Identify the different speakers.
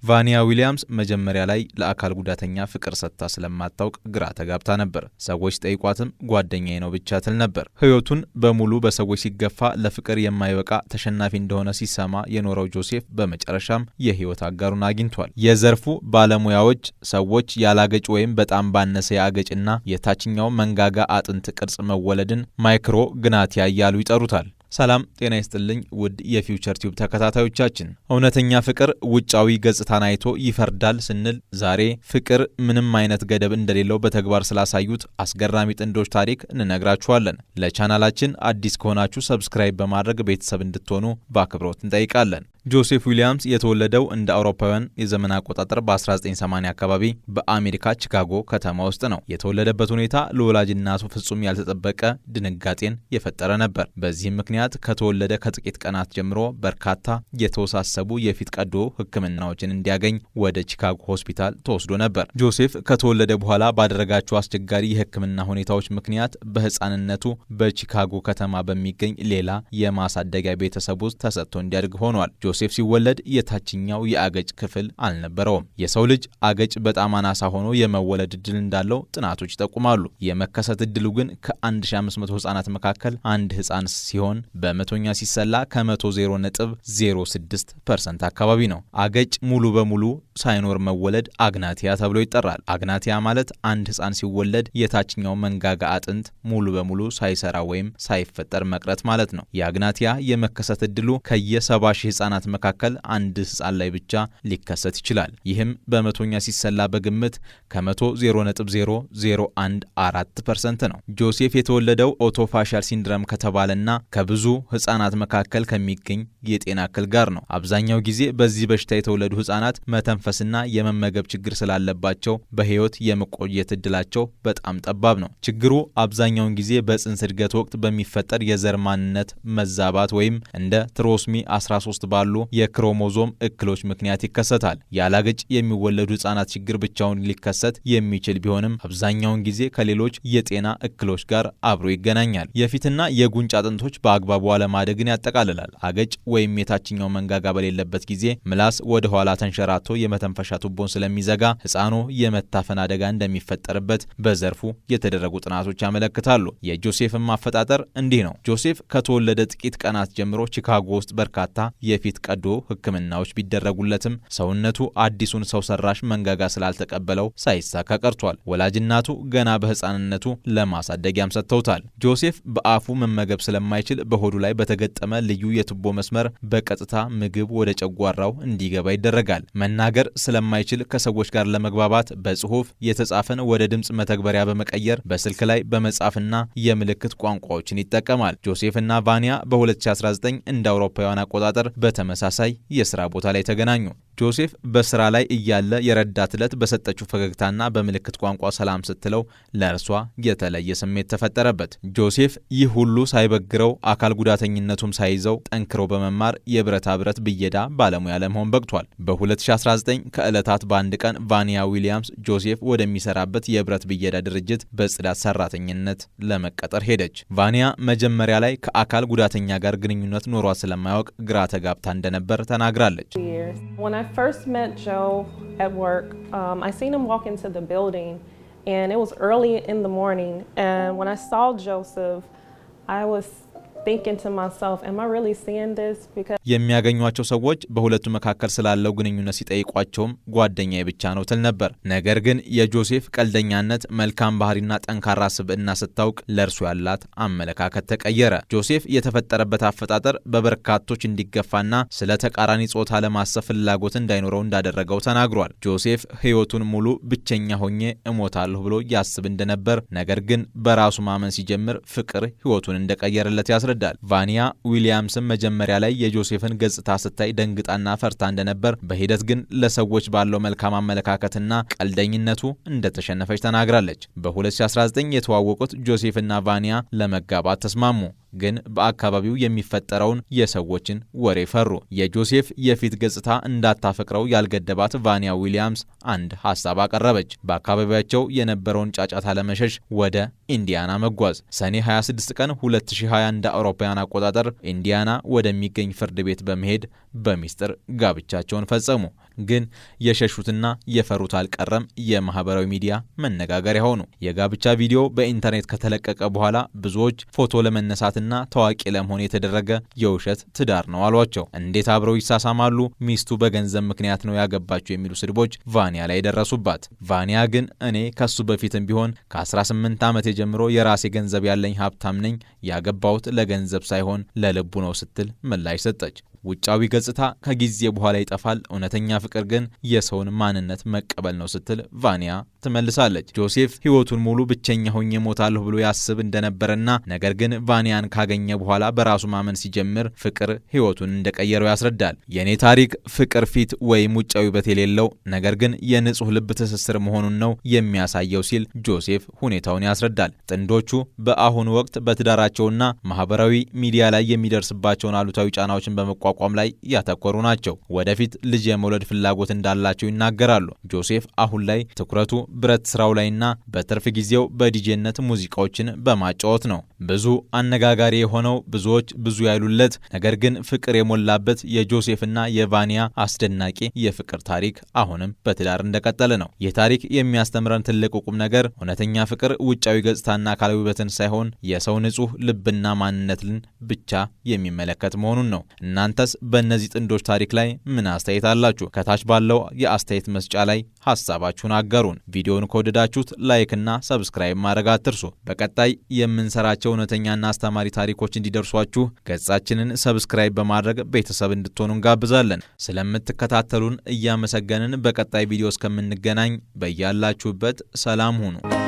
Speaker 1: ቫኒያ ዊሊያምስ መጀመሪያ ላይ ለአካል ጉዳተኛ ፍቅር ሰጥታ ስለማታውቅ ግራ ተጋብታ ነበር። ሰዎች ጠይቋትም ጓደኛዬ ነው ብቻ ትል ነበር። ህይወቱን በሙሉ በሰዎች ሲገፋ ለፍቅር የማይበቃ ተሸናፊ እንደሆነ ሲሰማ የኖረው ጆሴፍ በመጨረሻም የህይወት አጋሩን አግኝቷል። የዘርፉ ባለሙያዎች ሰዎች ያላገጭ ወይም በጣም ባነሰ ያገጭና የታችኛው መንጋጋ አጥንት ቅርጽ መወለድን ማይክሮ ግናቲያ እያሉ ይጠሩታል። ሰላም ጤና ይስጥልኝ ውድ የፊውቸር ቲዩብ ተከታታዮቻችን፣ እውነተኛ ፍቅር ውጫዊ ገጽታን አይቶ ይፈርዳል ስንል ዛሬ ፍቅር ምንም አይነት ገደብ እንደሌለው በተግባር ስላሳዩት አስገራሚ ጥንዶች ታሪክ እንነግራችኋለን። ለቻናላችን አዲስ ከሆናችሁ ሰብስክራይብ በማድረግ ቤተሰብ እንድትሆኑ በአክብሮት እንጠይቃለን። ጆሴፍ ዊሊያምስ የተወለደው እንደ አውሮፓውያን የዘመን አቆጣጠር በ1980 አካባቢ በአሜሪካ ቺካጎ ከተማ ውስጥ ነው። የተወለደበት ሁኔታ ለወላጅ እናቱ ፍጹም ያልተጠበቀ ድንጋጤን የፈጠረ ነበር። በዚህም ምክንያት ከተወለደ ከጥቂት ቀናት ጀምሮ በርካታ የተወሳሰቡ የፊት ቀዶ ሕክምናዎችን እንዲያገኝ ወደ ቺካጎ ሆስፒታል ተወስዶ ነበር። ጆሴፍ ከተወለደ በኋላ ባደረጋቸው አስቸጋሪ የሕክምና ሁኔታዎች ምክንያት በሕፃንነቱ በቺካጎ ከተማ በሚገኝ ሌላ የማሳደጊያ ቤተሰብ ውስጥ ተሰጥቶ እንዲያድግ ሆኗል። ጆሴፍ ሲወለድ የታችኛው የአገጭ ክፍል አልነበረውም። የሰው ልጅ አገጭ በጣም አናሳ ሆኖ የመወለድ እድል እንዳለው ጥናቶች ይጠቁማሉ። የመከሰት እድሉ ግን ከ1500 ህጻናት መካከል አንድ ህጻን ሲሆን በመቶኛ ሲሰላ ከ100.06% አካባቢ ነው። አገጭ ሙሉ በሙሉ ሳይኖር መወለድ አግናቲያ ተብሎ ይጠራል። አግናቲያ ማለት አንድ ህጻን ሲወለድ የታችኛው መንጋጋ አጥንት ሙሉ በሙሉ ሳይሰራ ወይም ሳይፈጠር መቅረት ማለት ነው። የአግናቲያ የመከሰት እድሉ ከየ70,000 ህጻናት መካከል አንድ ህጻን ላይ ብቻ ሊከሰት ይችላል። ይህም በመቶኛ ሲሰላ በግምት ከ100.0014% ነው። ጆሴፍ የተወለደው ኦቶፋሻል ሲንድረም ከተባለና ከብዙ ህጻናት መካከል ከሚገኝ የጤና እክል ጋር ነው። አብዛኛው ጊዜ በዚህ በሽታ የተወለዱ ህጻናት መተንፈስና የመመገብ ችግር ስላለባቸው በህይወት የመቆየት እድላቸው በጣም ጠባብ ነው። ችግሩ አብዛኛውን ጊዜ በጽንስ እድገት ወቅት በሚፈጠር የዘር ማንነት መዛባት ወይም እንደ ትሮስሚ 13 ባሉ የክሮሞዞም እክሎች ምክንያት ይከሰታል። ያላገጭ የሚወለዱ ህጻናት ችግር ብቻውን ሊከሰት የሚችል ቢሆንም አብዛኛውን ጊዜ ከሌሎች የጤና እክሎች ጋር አብሮ ይገናኛል። የፊትና የጉንጭ አጥንቶች በአግባቡ አለማደግን ያጠቃልላል። አገጭ ወይም የታችኛው መንጋጋ በሌለበት ጊዜ ምላስ ወደ ኋላ ተንሸራቶ የመተንፈሻ ቱቦን ስለሚዘጋ ህጻኑ የመታፈን አደጋ እንደሚፈጠርበት በዘርፉ የተደረጉ ጥናቶች ያመለክታሉ። የጆሴፍም አፈጣጠር እንዲህ ነው። ጆሴፍ ከተወለደ ጥቂት ቀናት ጀምሮ ቺካጎ ውስጥ በርካታ የፊት ቀዶ ህክምናዎች ቢደረጉለትም ሰውነቱ አዲሱን ሰው ሰራሽ መንጋጋ ስላልተቀበለው ሳይሳካ ቀርቷል። ወላጅናቱ ገና በህፃንነቱ ለማሳደጊያም ሰጥተውታል። ጆሴፍ በአፉ መመገብ ስለማይችል በሆዱ ላይ በተገጠመ ልዩ የቱቦ መስመር በቀጥታ ምግብ ወደ ጨጓራው እንዲገባ ይደረጋል። መናገር ስለማይችል ከሰዎች ጋር ለመግባባት በጽሁፍ የተጻፈን ወደ ድምጽ መተግበሪያ በመቀየር በስልክ ላይ በመጻፍና የምልክት ቋንቋዎችን ይጠቀማል። ጆሴፍና ቫኒያ በ2019 እንደ አውሮፓውያን አቆጣጠር በተመሳሳይ የሥራ ቦታ ላይ ተገናኙ። ጆሴፍ በስራ ላይ እያለ የረዳት ዕለት በሰጠችው ፈገግታና በምልክት ቋንቋ ሰላም ስትለው ለእርሷ የተለየ ስሜት ተፈጠረበት። ጆሴፍ ይህ ሁሉ ሳይበግረው አካል ጉዳተኝነቱም ሳይዘው ጠንክሮ በመማር የብረታ ብረት ብየዳ ባለሙያ ለመሆን በቅቷል። በ2019 ከዕለታት በአንድ ቀን ቫኒያ ዊሊያምስ ጆሴፍ ወደሚሰራበት የብረት ብየዳ ድርጅት በጽዳት ሰራተኝነት ለመቀጠር ሄደች። ቫኒያ መጀመሪያ ላይ ከአካል ጉዳተኛ ጋር ግንኙነት ኖሯት ስለማያውቅ ግራ ተጋብታ እንደነበር ተናግራለች።
Speaker 2: When I first met Joe at work, I seen him walk into the building, and it was early in the morning. And when I saw Joseph, I was thinking to myself, am I really seeing this? Because
Speaker 1: የሚያገኟቸው ሰዎች በሁለቱ መካከል ስላለው ግንኙነት ሲጠይቋቸውም ጓደኛዬ ብቻ ነው ትል ነበር። ነገር ግን የጆሴፍ ቀልደኛነት፣ መልካም ባህሪና ጠንካራ ስብዕና ስታውቅ ለእርሱ ያላት አመለካከት ተቀየረ። ጆሴፍ የተፈጠረበት አፈጣጠር በበርካቶች እንዲገፋና ስለ ተቃራኒ ጾታ ለማሰብ ፍላጎት እንዳይኖረው እንዳደረገው ተናግሯል። ጆሴፍ ሕይወቱን ሙሉ ብቸኛ ሆኜ እሞታለሁ ብሎ ያስብ እንደነበር፣ ነገር ግን በራሱ ማመን ሲጀምር ፍቅር ሕይወቱን እንደቀየረለት ያስረዳል። ቫኒያ ዊሊያምስም መጀመሪያ ላይ የጆሴፍን ገጽታ ስታይ ደንግጣና ፈርታ እንደነበር፣ በሂደት ግን ለሰዎች ባለው መልካም አመለካከትና ቀልደኝነቱ እንደተሸነፈች ተናግራለች። በ2019 የተዋወቁት ጆሴፍና ቫኒያ ለመጋባት ተስማሙ። ግን በአካባቢው የሚፈጠረውን የሰዎችን ወሬ ፈሩ። የጆሴፍ የፊት ገጽታ እንዳታፈቅረው ያልገደባት ቫኒያ ዊሊያምስ አንድ ሐሳብ አቀረበች። በአካባቢያቸው የነበረውን ጫጫታ ለመሸሽ ወደ ኢንዲያና መጓዝ። ሰኔ 26 ቀን 2020 እንደ አውሮፓውያን አቆጣጠር ኢንዲያና ወደሚገኝ ፍርድ ቤት በመሄድ በሚስጥር ጋብቻቸውን ፈጸሙ። ግን የሸሹትና የፈሩት አልቀረም። የማህበራዊ ሚዲያ መነጋገሪያ ሆኑ። የጋብቻ ቪዲዮ በኢንተርኔት ከተለቀቀ በኋላ ብዙዎች ፎቶ ለመነሳትና ታዋቂ ለመሆን የተደረገ የውሸት ትዳር ነው አሏቸው። እንዴት አብረው ይሳሳማሉ? ሚስቱ በገንዘብ ምክንያት ነው ያገባቸው የሚሉ ስድቦች ቫኒያ ላይ ደረሱባት። ቫኒያ ግን እኔ ከሱ በፊትም ቢሆን ከ18 ዓመት ጀምሮ የራሴ ገንዘብ ያለኝ ሀብታም ነኝ፣ ያገባሁት ለገንዘብ ሳይሆን ለልቡ ነው ስትል ምላሽ ሰጠች። ውጫዊ ገጽታ ከጊዜ በኋላ ይጠፋል፣ እውነተኛ ፍቅር ግን የሰውን ማንነት መቀበል ነው ስትል ቫኒያ ትመልሳለች። ጆሴፍ ሕይወቱን ሙሉ ብቸኛ ሆኜ ሞታለሁ ብሎ ያስብ እንደነበረና ነገር ግን ቫኒያን ካገኘ በኋላ በራሱ ማመን ሲጀምር ፍቅር ሕይወቱን እንደቀየረው ያስረዳል። የኔ ታሪክ ፍቅር ፊት ወይም ውጫዊ ውበት የሌለው ነገር ግን የንጹህ ልብ ትስስር መሆኑን ነው የሚያሳየው ሲል ጆሴፍ ሁኔታውን ያስረዳል። ጥንዶቹ በአሁኑ ወቅት በትዳራቸውና ማህበራዊ ሚዲያ ላይ የሚደርስባቸውን አሉታዊ ጫናዎችን በመቋቋም ላይ ያተኮሩ ናቸው። ወደፊት ልጅ የመውለድ ፍላጎት እንዳላቸው ይናገራሉ። ጆሴፍ አሁን ላይ ትኩረቱ ብረት ስራው ላይና በትርፍ ጊዜው በዲጄነት ሙዚቃዎችን በማጫወት ነው። ብዙ አነጋጋሪ የሆነው ብዙዎች ብዙ ያሉለት ነገር ግን ፍቅር የሞላበት የጆሴፍና የቫኒያ አስደናቂ የፍቅር ታሪክ አሁንም በትዳር እንደቀጠለ ነው። ይህ ታሪክ የሚያስተምረን ትልቁ ቁም ነገር እውነተኛ ፍቅር ውጫዊ ገጽታና አካላዊ ውበትን ሳይሆን የሰው ንጹህ ልብና ማንነትን ብቻ የሚመለከት መሆኑን ነው። እናንተስ በእነዚህ ጥንዶች ታሪክ ላይ ምን አስተያየት አላችሁ? ከታች ባለው የአስተያየት መስጫ ላይ ሐሳባችሁን አጋሩን። ቪዲዮውን ከወደዳችሁት ላይክ እና ሰብስክራይብ ማድረግ አትርሱ። በቀጣይ የምንሰራቸው እውነተኛና አስተማሪ ታሪኮች እንዲደርሷችሁ ገጻችንን ሰብስክራይብ በማድረግ ቤተሰብ እንድትሆኑ እንጋብዛለን። ስለምትከታተሉን እያመሰገንን በቀጣይ ቪዲዮ እስከምንገናኝ በያላችሁበት ሰላም ሁኑ።